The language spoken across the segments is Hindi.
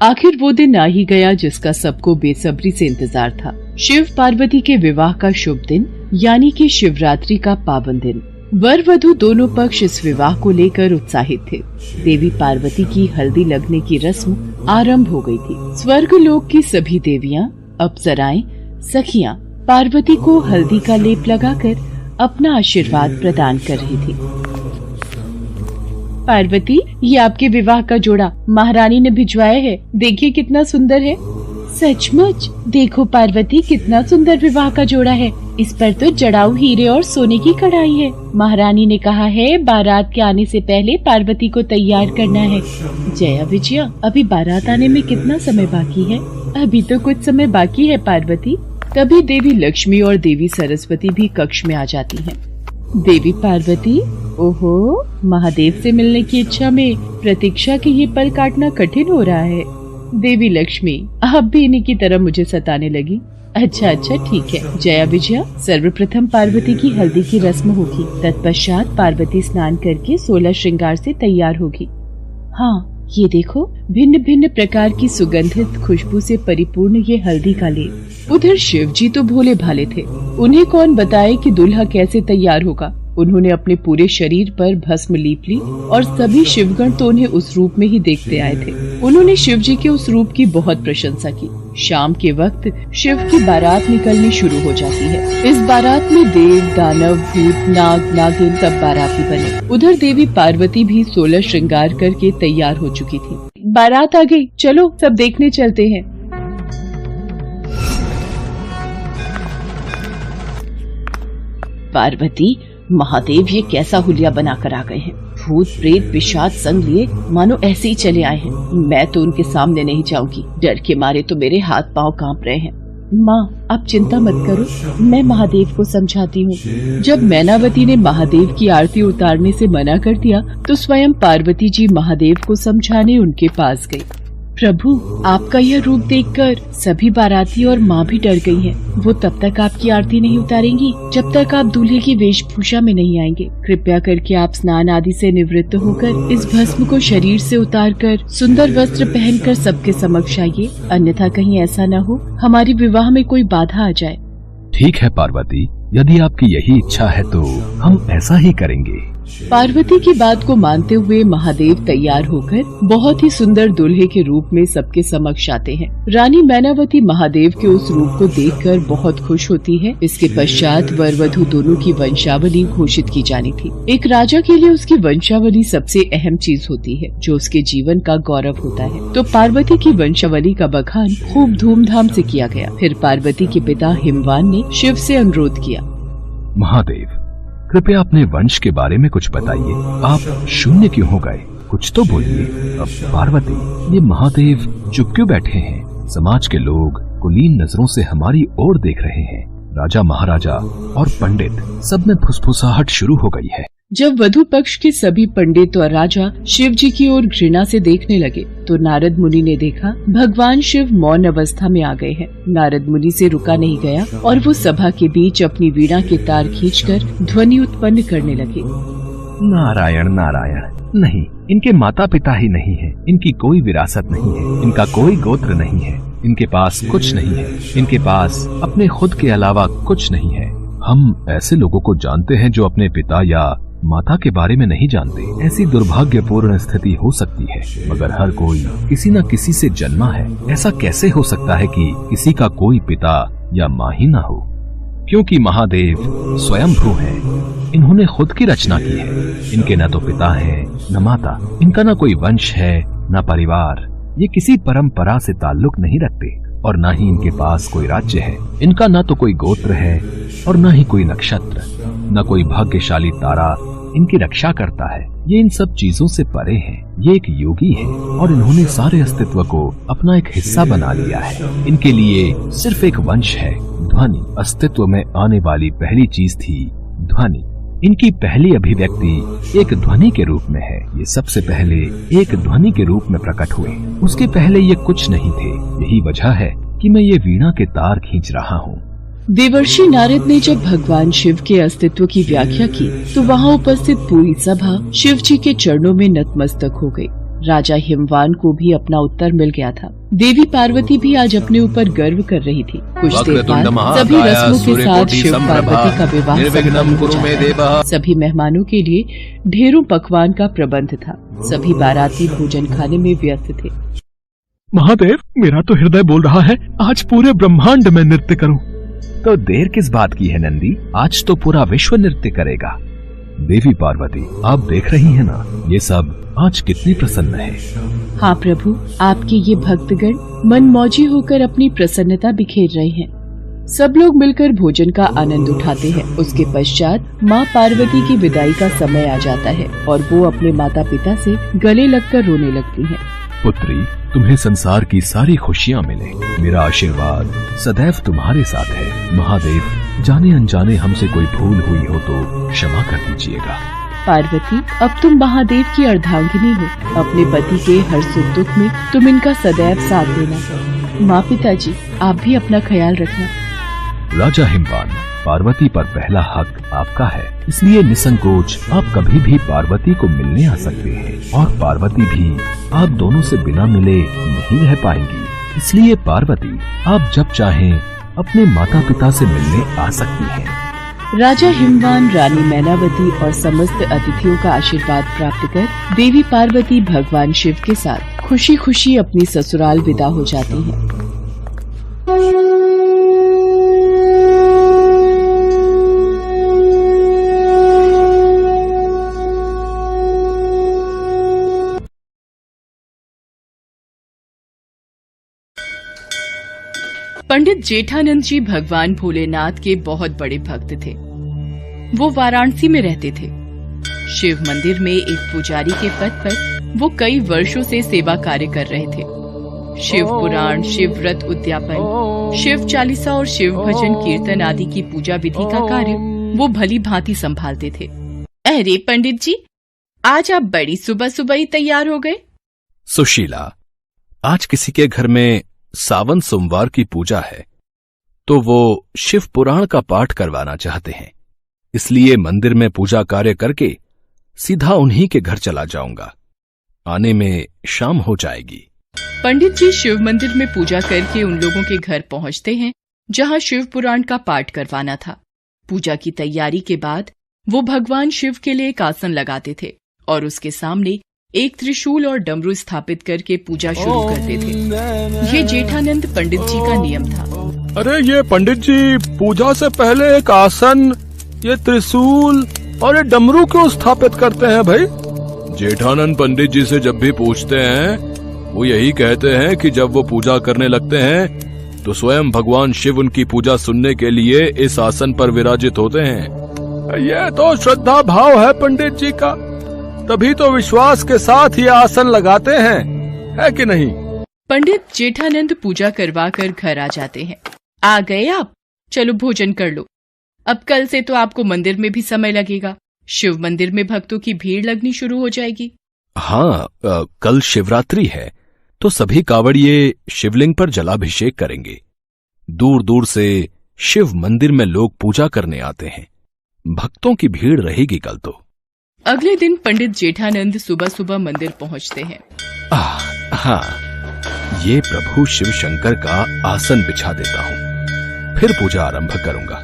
आखिर वो दिन आ ही गया जिसका सबको बेसब्री से इंतजार था। शिव पार्वती के विवाह का शुभ दिन यानी कि शिवरात्रि का पावन दिन। वर वधू दोनों पक्ष इस विवाह को लेकर उत्साहित थे। देवी पार्वती की हल्दी लगने की रस्म आरंभ हो गई थी। स्वर्ग लोक की सभी देवियां, अप्सराएं, सखियां पार्वती को हल्दी का लेप लगाकर अपना आशीर्वाद प्रदान कर रही थी। पार्वती, ये आपके विवाह का जोड़ा महारानी ने भिजवाया है, देखिए कितना सुंदर है। सचमुच, देखो पार्वती कितना सुंदर विवाह का जोड़ा है। इस पर तो जड़ाऊ हीरे और सोने की कढ़ाई है। महारानी ने कहा है बारात के आने से पहले पार्वती को तैयार करना है। जया विजया, अभी बारात आने में कितना समय बाकी है? अभी तो कुछ समय बाकी है पार्वती। तभी देवी लक्ष्मी और देवी सरस्वती भी कक्ष में आ जाती हैं। देवी पार्वती, ओहो, महादेव से मिलने की इच्छा में प्रतीक्षा के ये पल काटना कठिन हो रहा है। देवी लक्ष्मी, आप भी इन्हीं की तरह मुझे सताने लगी। अच्छा ठीक है। जया विजया, सर्वप्रथम पार्वती की हल्दी की रस्म होगी। तत्पश्चात पार्वती स्नान करके 16 श्रृंगार से तैयार होगी। हाँ, ये देखो, भिन्न भिन्न प्रकार की सुगंधित खुशबू से परिपूर्ण ये हल्दी का लेप। उधर शिव जी तो भोले भाले थे। उन्हें कौन बताए कि दूल्हा कैसे तैयार होगा। उन्होंने अपने पूरे शरीर पर भस्म लीप ली और सभी शिवगण तो उन्हें उस रूप में ही देखते आए थे। उन्होंने शिव जी के उस रूप की बहुत प्रशंसा की। शाम के वक्त शिव की बारात निकलनी शुरू हो जाती है। इस बारात में देव, दानव, भूत, नाग, नागिन सब बाराती बने। उधर देवी पार्वती भी 16 श्रृंगार करके तैयार हो चुकी थी। बारात आ गई, चलो सब देखने चलते हैं। पार्वती, महादेव ये कैसा हुलिया बनाकर आ गए हैं। भूत प्रेत पिशाच संग लिए मानो ऐसे ही चले आए हैं। मैं तो उनके सामने नहीं जाऊंगी, डर के मारे तो मेरे हाथ पांव कांप रहे हैं। माँ, आप चिंता मत करो, मैं महादेव को समझाती हूँ। जब मैनावती ने महादेव की आरती उतारने से मना कर दिया तो स्वयं पार्वती जी महादेव को समझाने उनके पास गई। प्रभु, आपका यह रूप देखकर सभी बाराती और माँ भी डर गई हैं। वो तब तक आपकी आरती नहीं उतारेंगी जब तक आप दूल्हे की वेशभूषा में नहीं आएंगे। कृपया करके आप स्नान आदि से निवृत्त होकर इस भस्म को शरीर से उतारकर सुंदर वस्त्र पहनकर सबके समक्ष आइए, अन्यथा कहीं ऐसा न हो हमारे विवाह में कोई बाधा आ जाए। ठीक है पार्वती, यदि आपकी यही इच्छा है तो हम ऐसा ही करेंगे। पार्वती की बात को मानते हुए महादेव तैयार होकर बहुत ही सुंदर दूल्हे के रूप में सबके समक्ष आते हैं। रानी मैनावती महादेव के उस रूप को देखकर बहुत खुश होती है। इसके पश्चात वर वधू दोनों की वंशावली घोषित की जानी थी। एक राजा के लिए उसकी वंशावली सबसे अहम चीज होती है, जो उसके जीवन का गौरव होता है। तो पार्वती की वंशावली का बखान खूब धूमधाम से किया गया। फिर पार्वती के पिता हिमवान ने शिव से अनुरोध किया, महादेव, कृपया अपने वंश के बारे में कुछ बताइए। आप शून्य क्यों हो गए? कुछ तो बोलिए। अब पार्वती, ये महादेव चुप क्यों बैठे हैं? समाज के लोग कुलीन नजरों से हमारी ओर देख रहे हैं। राजा, महाराजा और पंडित सब में फुसफुसाहट शुरू हो गई है। जब वधु पक्ष के सभी पंडित और राजा शिव जी की ओर घृणा से देखने लगे तो नारद मुनि ने देखा भगवान शिव मौन अवस्था में आ गए हैं। नारद मुनि से रुका नहीं गया और वो सभा के बीच अपनी वीणा के तार खींचकर ध्वनि उत्पन्न करने लगे। नारायण नारायण, नहीं, इनके माता पिता ही नहीं है, इनकी कोई विरासत नहीं है, इनका कोई गोत्र नहीं है, इनके पास कुछ नहीं है, इनके पास अपने खुद के अलावा कुछ नहीं है। हम ऐसे लोगों को जानते हैं जो अपने पिता या माता के बारे में नहीं जानते। ऐसी दुर्भाग्यपूर्ण स्थिति हो सकती है, मगर हर कोई किसी न किसी से जन्मा है। ऐसा कैसे हो सकता है कि किसी का कोई पिता या माँ ही न हो? क्योंकि महादेव स्वयंभू हैं। इन्होंने खुद की रचना की है। इनके न तो पिता है न माता, इनका न कोई वंश है न परिवार। ये किसी परंपरा से ताल्लुक नहीं रखते और न ही इनके पास कोई राज्य है। इनका न तो कोई गोत्र है और न ही कोई नक्षत्र, न कोई भाग्यशाली तारा इनकी रक्षा करता है। ये इन सब चीजों से परे हैं। ये एक योगी है और इन्होंने सारे अस्तित्व को अपना एक हिस्सा बना लिया है। इनके लिए सिर्फ एक वंश है, ध्वनि। अस्तित्व में आने वाली पहली चीज थी ध्वनि। इनकी पहली अभिव्यक्ति एक ध्वनि के रूप में है। ये सबसे पहले एक ध्वनि के रूप में प्रकट हुए। उसके पहले ये कुछ नहीं थे। यही वजह है कि मैं ये वीणा के तार खींच रहा हूँ। देवर्षि नारद ने जब भगवान शिव के अस्तित्व की व्याख्या की तो वहाँ उपस्थित पूरी सभा शिव जी के चरणों में नतमस्तक हो गई। राजा हिमवान को भी अपना उत्तर मिल गया था। देवी पार्वती भी आज अपने ऊपर गर्व कर रही थी। कुछ देर बाद सभी रस्मों के साथ शिव पार्वती का विवाह संपन्न हो जाता। सभी मेहमानों के लिए ढेरों पकवान का प्रबंध था। सभी बाराती भोजन खाने में व्यस्त थे। महादेव, मेरा तो हृदय बोल रहा है आज पूरे ब्रह्मांड में नृत्य करूं। तो देर किस बात की है नंदी, आज तो पूरा विश्व नृत्य करेगा। देवी पार्वती, आप देख रही हैं ना, ये सब आज कितनी प्रसन्न है। हाँ प्रभु, आपके ये भक्तगण मनमौजी होकर अपनी प्रसन्नता बिखेर रहे हैं। सब लोग मिलकर भोजन का आनंद उठाते हैं। उसके पश्चात माँ पार्वती की विदाई का समय आ जाता है और वो अपने माता पिता से गले लगकर रोने लगती हैं। पुत्री, तुम्हें संसार की सारी खुशियाँ मिले। मेरा आशीर्वाद सदैव तुम्हारे साथ है। महादेव, जाने अनजाने हमसे कोई भूल हुई हो तो क्षमा कर दीजिएगा। पार्वती, अब तुम महादेव की अर्धांगिनी हो। अपने पति के हर सुख दुख में तुम इनका सदैव साथ देना। माँ पिताजी, आप भी अपना ख्याल रखना। राजा हिमवान, पार्वती पर पहला हक आपका है, इसलिए निसंकोच आप कभी भी पार्वती को मिलने आ सकते हैं और पार्वती भी आप दोनों से बिना मिले नहीं रह पाएंगी। इसलिए पार्वती, आप जब चाहें अपने माता पिता से मिलने आ सकती हैं। राजा हिमवान रानी मैनावती और समस्त अतिथियों का आशीर्वाद प्राप्त कर देवी पार्वती भगवान शिव के साथ खुशी खुशी अपनी ससुराल विदा हो जाती हैं। पंडित जेठानंद जी भगवान भोलेनाथ के बहुत बड़े भक्त थे। वो वाराणसी में रहते थे। शिव मंदिर में एक पुजारी के पद पर वो कई वर्षों से सेवा कार्य कर रहे थे। शिव पुराण, शिव व्रत उद्यापन, शिव चालीसा और शिव भजन कीर्तन आदि की पूजा विधि का कार्य वो भली भांति संभालते थे। अरे पंडित जी, आज आप बड़ी सुबह सुबह ही तैयार हो गए। सुशीला, आज किसी के घर में सावन सोमवार की पूजा है तो वो शिव पुराण का पाठ करवाना चाहते हैं, इसलिए मंदिर में पूजा कार्य करके सीधा उन्हीं के घर चला जाऊंगा। आने में शाम हो जाएगी। पंडित जी शिव मंदिर में पूजा करके उन लोगों के घर पहुंचते हैं जहां शिव पुराण का पाठ करवाना था। पूजा की तैयारी के बाद वो भगवान शिव के लिए एक आसन लगाते थे और उसके सामने एक त्रिशूल और डमरू स्थापित करके पूजा शुरू करते थे। ये जेठानंद पंडित जी का नियम था। अरे ये पंडित जी, पूजा से पहले एक आसन, ये त्रिशूल और ये डमरू क्यों स्थापित करते हैं भाई? जेठानंद पंडित जी से जब भी पूछते हैं वो यही कहते हैं कि जब वो पूजा करने लगते हैं तो स्वयं भगवान शिव उनकी पूजा सुनने के लिए इस आसन पर विराजित होते हैं। ये तो श्रद्धा भाव है पंडित जी का, तभी तो विश्वास के साथ ये आसन लगाते हैं, है कि नहीं? पंडित जेठानंद पूजा करवा कर घर आ जाते हैं। आ गए आप? चलो भोजन कर लो। अब कल से तो आपको मंदिर में भी समय लगेगा। शिव मंदिर में भक्तों की भीड़ लगनी शुरू हो जाएगी। हाँ, कल शिवरात्रि है तो सभी कावड़िये शिवलिंग पर जलाभिषेक करेंगे। दूर दूर से शिव मंदिर में लोग पूजा करने आते हैं। भक्तों की भीड़ रहेगी कल तो। अगले दिन पंडित जेठानंद सुबह सुबह मंदिर पहुंचते हैं। हाँ, ये प्रभु शिव शंकर का आसन बिछा देता हूँ, फिर पूजा आरंभ करूंगा।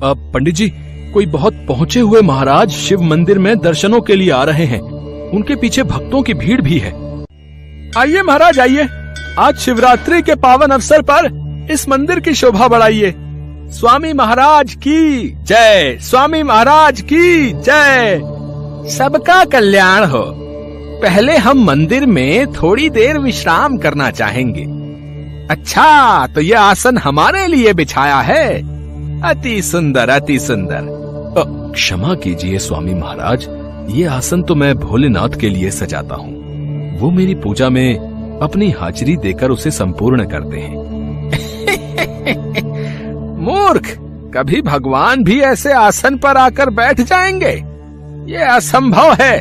पंडित जी, कोई बहुत पहुंचे हुए महाराज शिव मंदिर में दर्शनों के लिए आ रहे हैं। उनके पीछे भक्तों की भीड़ भी है। आइए महाराज, आइए। आज शिवरात्रि के पावन अवसर पर इस मंदिर की शोभा बढ़ाइए। स्वामी महाराज की जय, स्वामी महाराज की जय। सबका कल्याण हो। पहले हम मंदिर में थोड़ी देर विश्राम करना चाहेंगे। अच्छा, तो ये आसन हमारे लिए बिछाया है। अति सुंदर, अति सुंदर। क्षमा कीजिए स्वामी महाराज, ये आसन तो मैं भोलेनाथ के लिए सजाता हूँ। वो मेरी पूजा में अपनी हाजिरी देकर उसे संपूर्ण करते हैं। मूर्ख, कभी भगवान भी ऐसे आसन पर आकर बैठ जाएंगे? ये असंभव है।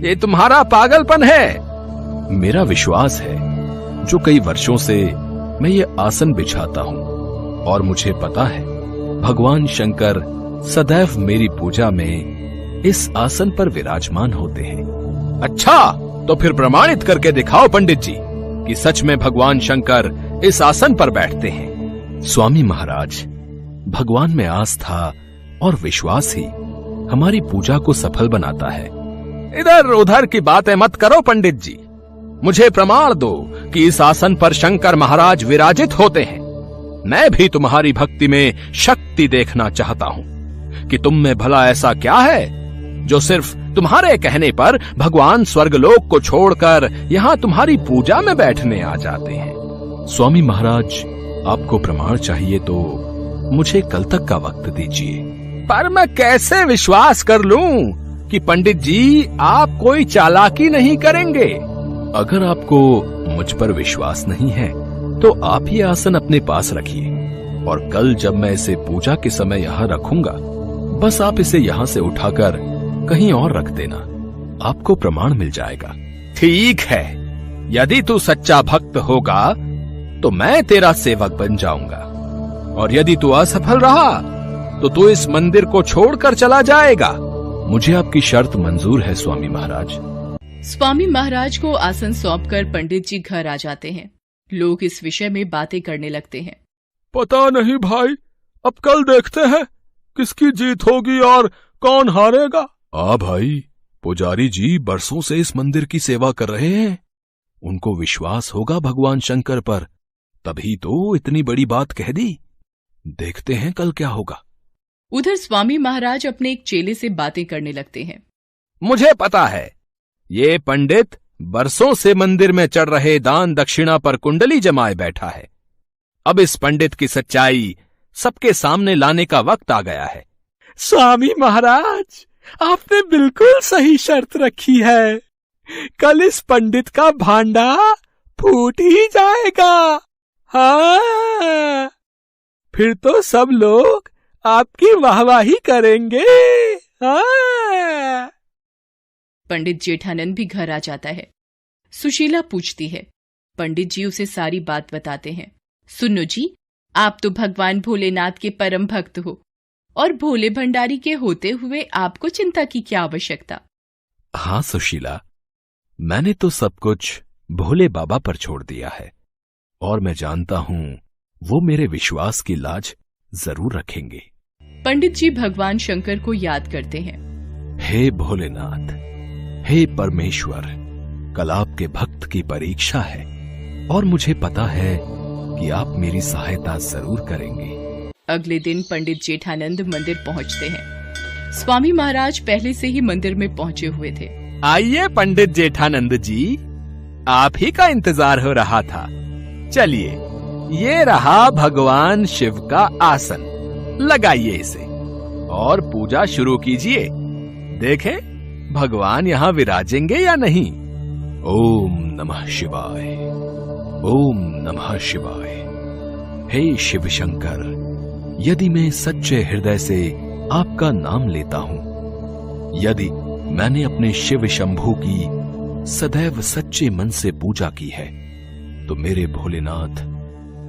ये तुम्हारा पागलपन है। मेरा विश्वास है, जो कई वर्षों से मैं ये आसन बिछाता हूँ और मुझे पता है भगवान शंकर सदैव मेरी पूजा में इस आसन पर विराजमान होते हैं। अच्छा, तो फिर प्रमाणित करके दिखाओ पंडित जी कि सच में भगवान शंकर इस आसन पर बैठते हैं। स्वामी महाराज, भगवान में आस्था और विश्वास ही हमारी पूजा को सफल बनाता है। इधर उधर की बातें मत करो पंडित जी, मुझे प्रमाण दो कि इस आसन पर शंकर महाराज विराजित होते हैं। मैं भी तुम्हारी भक्ति में शक्ति देखना चाहता हूं कि तुम में भला ऐसा क्या है जो सिर्फ तुम्हारे कहने पर भगवान स्वर्गलोक को छोड़कर यहाँ तुम्हारी पूजा में बैठने आ जाते हैं। स्वामी महाराज, आपको प्रमाण चाहिए तो मुझे कल तक का वक्त दीजिए। पर मैं कैसे विश्वास कर लूं कि पंडित जी आप कोई चालाकी नहीं करेंगे? अगर आपको मुझ पर विश्वास नहीं है तो आप ये आसन अपने पास रखिए और कल जब मैं इसे पूजा के समय यहाँ रखूंगा, बस आप इसे यहाँ से उठाकर कहीं और रख देना, आपको प्रमाण मिल जाएगा। ठीक है, यदि तू सच्चा भक्त होगा तो मैं तेरा सेवक बन जाऊंगा, और यदि तू असफल रहा तो तू इस मंदिर को छोड़कर चला जाएगा। मुझे आपकी शर्त मंजूर है स्वामी महाराज। स्वामी महाराज को आसन सौंपकर पंडित जी घर आ जाते हैं। लोग इस विषय में बातें करने लगते हैं। पता नहीं भाई, अब कल देखते हैं किसकी जीत होगी और कौन हारेगा। भाई, पुजारी जी बरसों से इस मंदिर की सेवा कर रहे हैं, उनको विश्वास होगा भगवान शंकर पर, तभी तो इतनी बड़ी बात कह दी। देखते हैं कल क्या होगा। उधर स्वामी महाराज अपने एक चेले से बातें करने लगते हैं। मुझे पता है, ये पंडित बरसों से मंदिर में चढ़ रहे दान दक्षिणा पर कुंडली जमाए बैठा है। अब इस पंडित की सच्चाई सबके सामने लाने का वक्त आ गया है। स्वामी महाराज, आपने बिल्कुल सही शर्त रखी है। कल इस पंडित का भांडा फूट ही जाएगा। हाँ, फिर तो सब लोग आपकी वाहवाही करेंगे। हाँ। पंडित जेठानंद भी घर आ जाता है। सुशीला पूछती है। पंडित जी उसे सारी बात बताते हैं। सुनो जी, आप तो भगवान भोलेनाथ के परम भक्त हो और भोले भंडारी के होते हुए आपको चिंता की क्या आवश्यकता। हाँ सुशीला, मैंने तो सब कुछ भोले बाबा पर छोड़ दिया है और मैं जानता हूँ वो मेरे विश्वास की लाज जरूर रखेंगे। पंडित जी भगवान शंकर को याद करते हैं। हे भोलेनाथ, हे परमेश्वर, कल आपके भक्त की परीक्षा है और मुझे पता है कि आप मेरी सहायता जरूर करेंगे। अगले दिन पंडित जेठानंद मंदिर पहुंचते हैं। स्वामी महाराज पहले से ही मंदिर में पहुंचे हुए थे। आइए पंडित जेठानंद जी, आप ही का इंतजार हो रहा था। चलिए, ये रहा भगवान शिव का आसन, लगाइए इसे और पूजा शुरू कीजिए। देखें भगवान यहाँ विराजेंगे या नहीं। ओम नमः शिवाय, ओम नमः शिवाय। हे शिव शंकर, यदि मैं सच्चे हृदय से आपका नाम लेता हूँ, यदि मैंने अपने शिव शंभू की सदैव सच्चे मन से पूजा की है, तो मेरे भोलेनाथ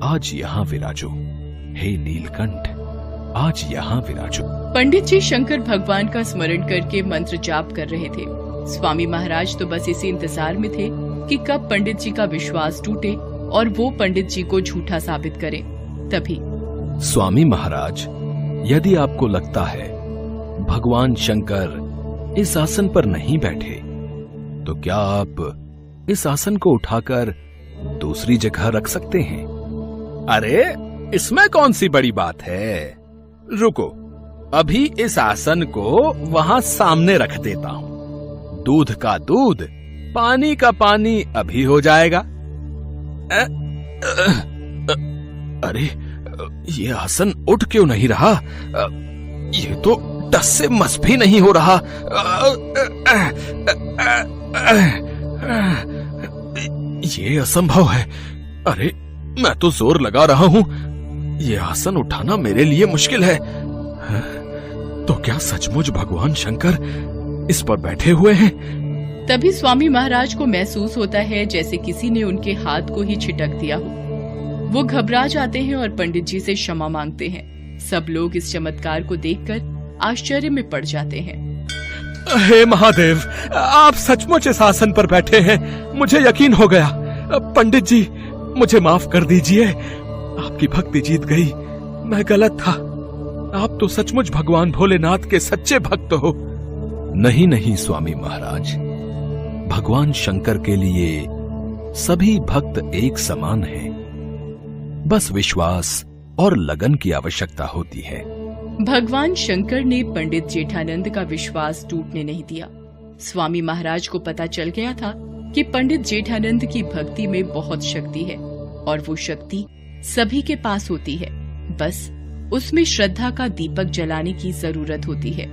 आज यहाँ विराजो। हे नीलकंठ, आज यहाँ विराजो। पंडित जी शंकर भगवान का स्मरण करके मंत्र जाप कर रहे थे। स्वामी महाराज तो बस इसी इंतजार में थे कि कब पंडित जी का विश्वास टूटे और वो पंडित जी को झूठा साबित करें। तभी स्वामी महाराज, यदि आपको लगता है भगवान शंकर इस आसन पर नहीं बैठे, तो क्या आप इस आसन को उठाकर दूसरी जगह रख सकते हैं। अरे इसमें कौन सी बड़ी बात है, रुको, अभी इस आसन को वहां सामने रख देता हूं। दूध का दूध, पानी का पानी अभी हो जाएगा। अरे ये आसन उठ क्यों नहीं रहा? ये तो टस से मस भी नहीं हो रहा। ये असंभव है। अरे मैं तो जोर लगा रहा हूं, ये आसन उठाना मेरे लिए मुश्किल है। तो क्या सचमुच भगवान शंकर इस पर बैठे हुए हैं? तभी स्वामी महाराज को महसूस होता है जैसे किसी ने उनके हाथ को ही छिटक दिया हो। वो घबरा जाते हैं और पंडित जी से क्षमा मांगते हैं। सब लोग इस चमत्कार को देखकर आश्चर्य में पड़ जाते हैं। हे महादेव, आप सचमुच इस आसन पर बैठे हैं, मुझे यकीन हो गया। पंडित जी, मुझे माफ कर दीजिए, आपकी भक्ति जीत गई, मैं गलत था। आप तो सचमुच भगवान भोलेनाथ के सच्चे भक्त हो। नहीं नहीं स्वामी महाराज, भगवान शंकर के लिए सभी भक्त एक समान हैं। बस विश्वास और लगन की आवश्यकता होती है। भगवान शंकर ने पंडित जेठानंद का विश्वास टूटने नहीं दिया। स्वामी महाराज को पता चल गया था कि पंडित जेठानंद की भक्ति में बहुत शक्ति है और वो शक्ति सभी के पास होती है, बस उसमें श्रद्धा का दीपक जलाने की जरूरत होती है।